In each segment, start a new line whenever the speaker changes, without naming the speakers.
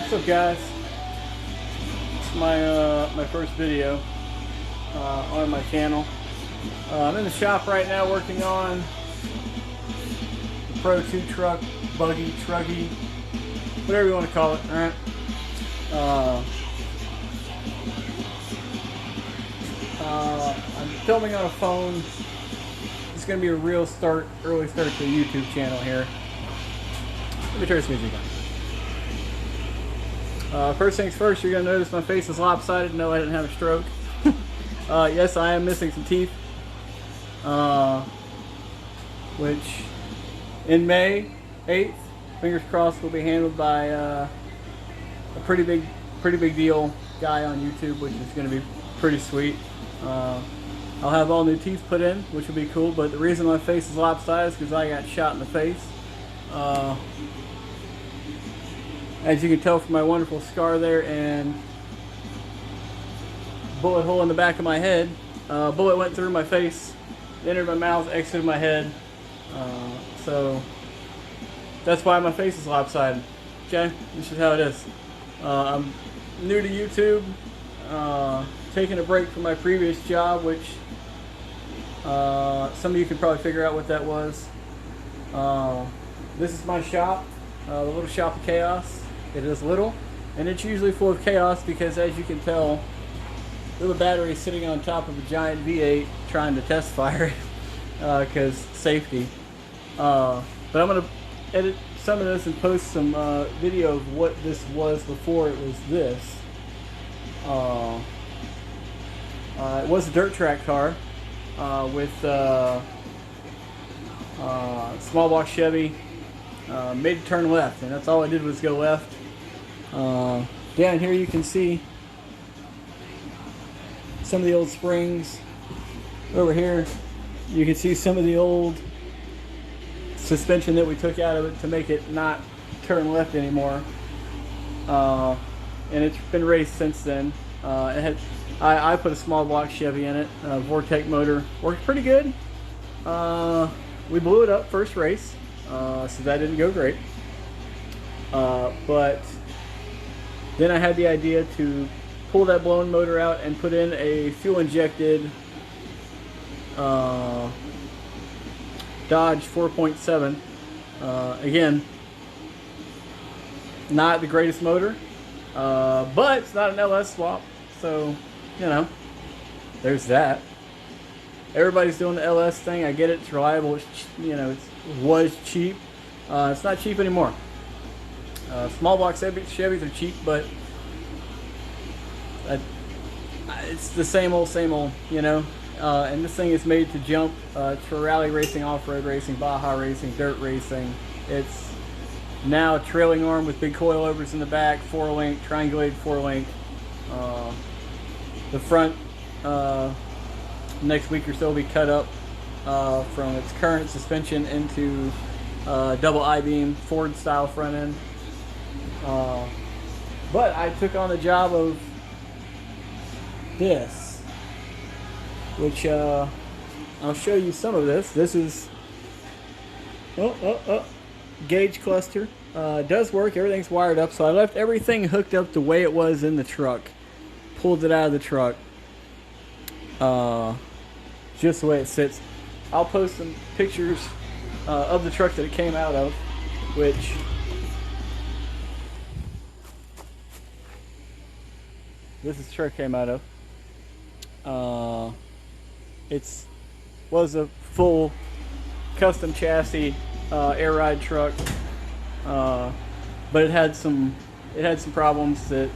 What's up, guys? It's my first video on my channel. I'm in the shop right now working on the Pro 2 truck, buggy, truggy, whatever you want to call it. All right. I'm filming on a phone. It's going to be a real early start to the YouTube channel here. Let me turn this music on. First things first, you're going to notice my face is lopsided. No, I didn't have a stroke. Yes, I am missing some teeth. Which in May 8th, fingers crossed, will be handled by a pretty big deal guy on YouTube, which is going to be pretty sweet. I'll have all new teeth put in, which will be cool, but the reason my face is lopsided is because I got shot in the face. As you can tell from my wonderful scar there and bullet hole in the back of my head, bullet went through my face, entered my mouth, exited my head. So that's why my face is lopsided. Okay, this is how it is. I'm new to YouTube, taking a break from my previous job, which some of you can probably figure out what that was. This is my shop, the Little Shop of Chaos. It is little, and it's usually full of chaos because, as you can tell, little battery sitting on top of a giant V8 trying to test fire it because safety. But I'm going to edit some of this and post some video of what this was before it was this. It was a dirt track car with small block Chevy. Made to turn left, and that's all I did was go left. Down here you can see some of the old springs. Over here you can see some of the old suspension that we took out of it to make it not turn left anymore. And it's been raced since then. I put a small block Chevy in it, Vortec motor. Worked pretty good. We blew it up first race, so that didn't go great. But then I had the idea to pull that blown motor out and put in a fuel injected Dodge 4.7. Again, not the greatest motor, but it's not an LS swap, so you know, there's that. Everybody's doing the LS thing. I get it. It's reliable. It's, you know, it was cheap. It's not cheap anymore. Small block Chevys are cheap, but it's the same old, you know. And this thing is made to jump. It's for rally racing, off-road racing, Baja racing, dirt racing. It's now a trailing arm with big coilovers in the back, 4-link, triangulated 4-link. The front, next week or so, will be cut up from its current suspension into double I-beam Ford style front end. But I took on the job of this, which I'll show you some of this. This is gauge cluster. It does work. Everything's wired up. So I left everything hooked up the way it was in the truck. Pulled it out of the truck. Just the way it sits. I'll post some pictures of the truck that it came out of, which this is the truck came out of. It was a full custom chassis air ride truck, but it had some problems that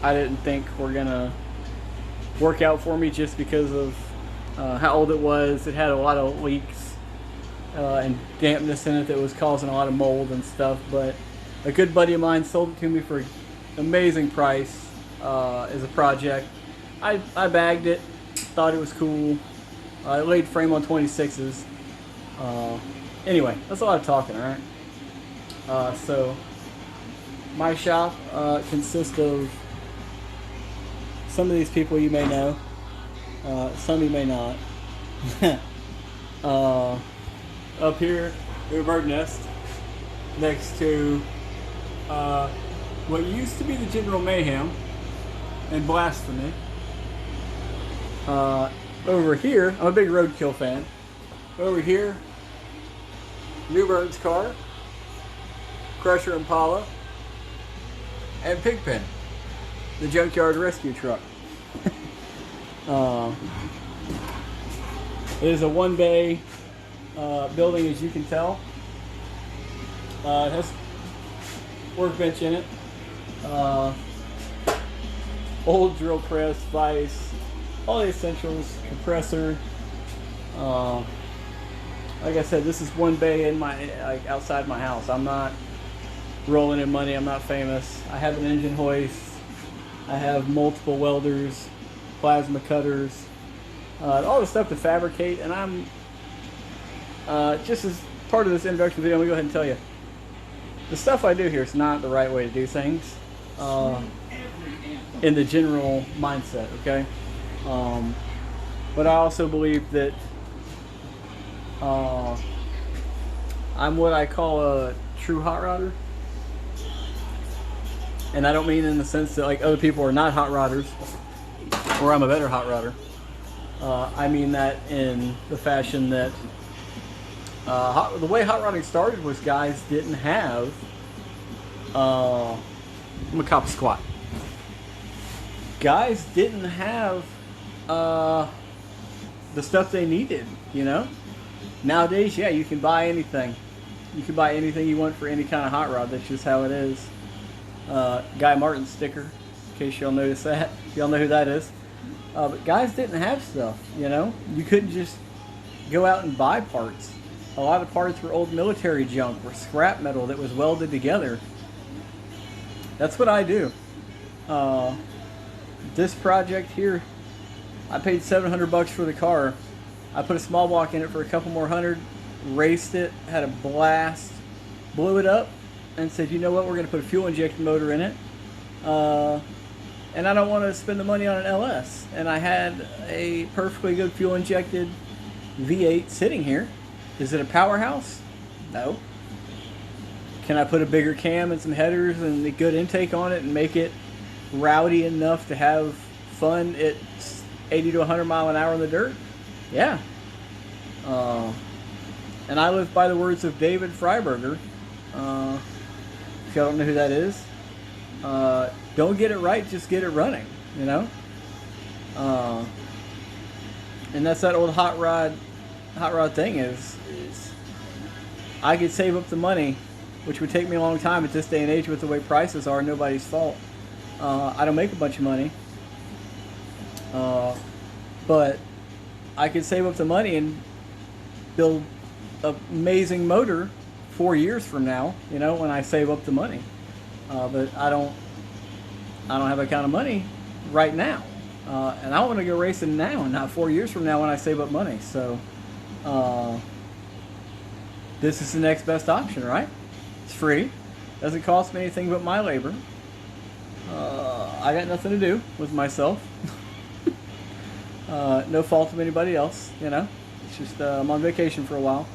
I didn't think were gonna work out for me just because of how old it was. It had a lot of leaks and dampness in it that was causing a lot of mold and stuff. But a good buddy of mine sold it to me for an amazing price as a project. I bagged it, thought it was cool. I laid frame on 26s. Anyway, that's a lot of talking, alright? So my shop consists of some of these people you may know, some you may not. Up here, we have a bird nest next to what used to be the General Mayhem and Blasphemy. Over here, I'm a big Roadkill fan. Over here, New Burns car, Crusher Impala, and Pigpen, the junkyard rescue truck. It is a one bay building, as you can tell. It has workbench in it. Old drill press, vise, all the essentials, compressor. Like I said, this is one bay in my outside my house. I'm not rolling in money. I'm not famous. I have an engine hoist. I have multiple welders, plasma cutters, all the stuff to fabricate. And I'm just as part of this introduction video, I'm gonna go ahead and tell you the stuff I do here is not the right way to do things in the general mindset. Okay, but I also believe that I'm what I call a true hot rodder. And I don't mean in the sense that like other people are not hot rodders or I'm a better hot rodder. I mean that in the fashion that the way hot rodding started was guys didn't have I'm a cop squat. Guys didn't have the stuff they needed, you know? Nowadays, yeah, you can buy anything. You can buy anything you want for any kind of hot rod. That's just how it is. Guy Martin sticker, in case y'all notice that. Y'all know who that is. But guys didn't have stuff, you know? You couldn't just go out and buy parts. A lot of parts were old military junk, were scrap metal that was welded together. That's what I do. This project here, I paid $700 for the car. I put a small block in it for a couple more hundred, raced it, had a blast, blew it up, and said, you know what, we're going to put a fuel injected motor in it. And I don't want to spend the money on an LS. And I had a perfectly good fuel injected V8 sitting here. Is it a powerhouse? No. Can I put a bigger cam and some headers and a good intake on it and make it rowdy enough to have fun at 80 to 100 mile an hour in the dirt? Yeah. And I live by the words of David Freiberger. If y'all don't know who that is, don't get it right, just get it running, you know? And that's that old hot rod thing is I could save up the money, which would take me a long time at this day and age with the way prices are, nobody's fault. I don't make a bunch of money, but I could save up the money and build an amazing motor 4 years from now, you know, when I save up the money. But I don't have that kind of money right now. And I want to go racing now and not 4 years from now when I save up money. So this is the next best option, right? It's free. Doesn't cost me anything but my labor. I got nothing to do with myself. No fault of anybody else, you know. It's just I'm on vacation for a while.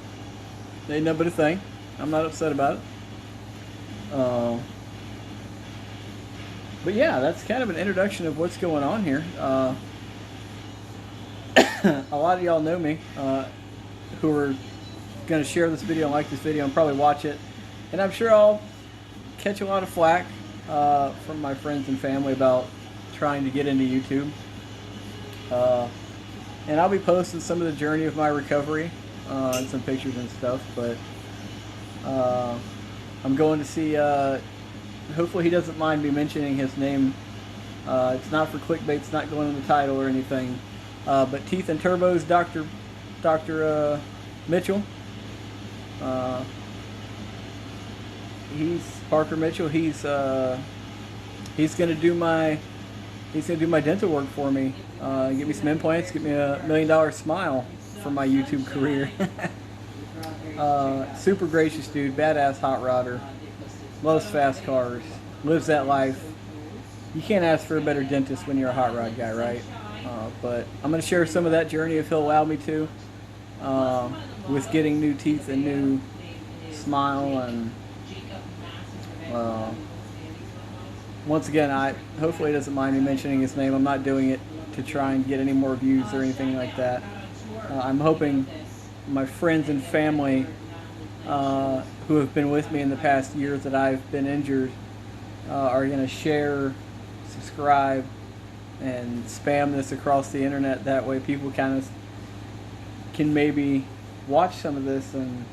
Ain't nothing but a thing. I'm not upset about it. But yeah, that's kind of an introduction of what's going on here. A lot of y'all know me who are going to share this video and like this video and probably watch it. And I'm sure I'll catch a lot of flack from my friends and family about trying to get into YouTube. And I'll be posting some of the journey of my recovery and some pictures and stuff. But I'm going to see, hopefully he doesn't mind me mentioning his name. It's not for clickbait, it's not going in the title or anything. But Teeth and Turbos, Dr. Mitchell. He's Parker Mitchell. He's gonna do my dental work for me. Get me some implants. Get me a $1 million smile for my YouTube career. Super gracious dude. Badass hot rodder. Loves fast cars. Lives that life. You can't ask for a better dentist when you're a hot rod guy, right? But I'm gonna share some of that journey if he'll allow me to. With getting new teeth and new smile and once again, hopefully he doesn't mind me mentioning his name. I'm not doing it to try and get any more views or anything like that. I'm hoping my friends and family who have been with me in the past years that I've been injured are going to share, subscribe, and spam this across the internet. That way people kind of can maybe watch some of this, and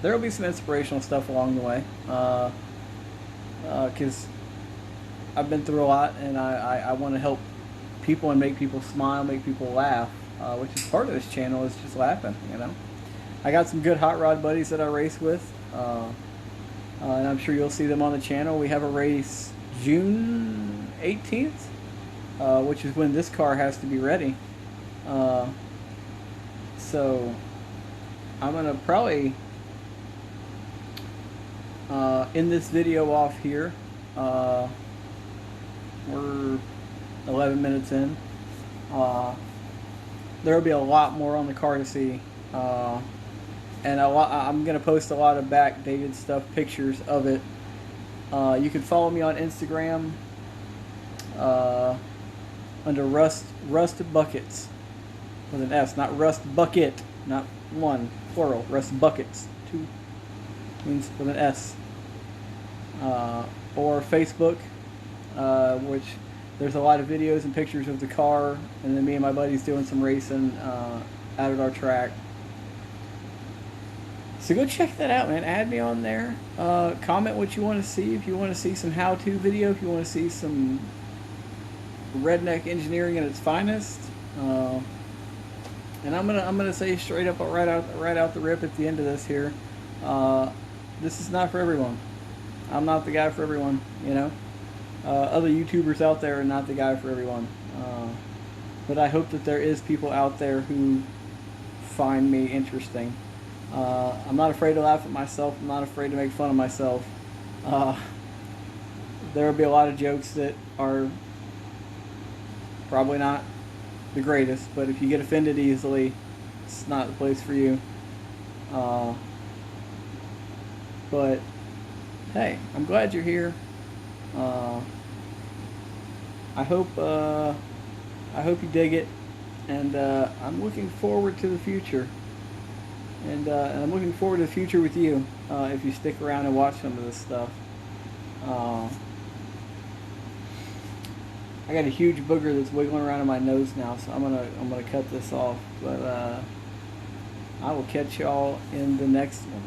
there will be some inspirational stuff along the way. Because I've been through a lot, and I want to help people and make people smile, make people laugh, which is part of this channel, is just laughing, you know. I got some good hot rod buddies that I race with, and I'm sure you'll see them on the channel. We have a race June 18th, which is when this car has to be ready. So I'm going to probably end this video off here. We're 11 minutes in. There will be a lot more on the car to see. And I'm going to post a lot of backdated stuff, pictures of it. You can follow me on Instagram under Rust Buckets with an S, not Rust Bucket, not one, plural, Rust Buckets, two means with an S. Or Facebook, which there's a lot of videos and pictures of the car, and then me and my buddies doing some racing out at our track. So go check that out, man. Add me on there. Comment what you want to see. If you want to see some how-to video, if you want to see some redneck engineering at its finest, and I'm gonna say straight up, right out the rip at the end of this here, this is not for everyone. I'm not the guy for everyone, you know. Other YouTubers out there are not the guy for everyone. But I hope that there is people out there who find me interesting. I'm not afraid to laugh at myself. I'm not afraid to make fun of myself. There will be a lot of jokes that are probably not the greatest, but if you get offended easily, it's not the place for you. But hey, I'm glad you're here. I hope you dig it, and I'm looking forward to the future. And I'm looking forward to the future with you if you stick around and watch some of this stuff. I got a huge booger that's wiggling around in my nose now, so I'm gonna cut this off. But I will catch y'all in the next one.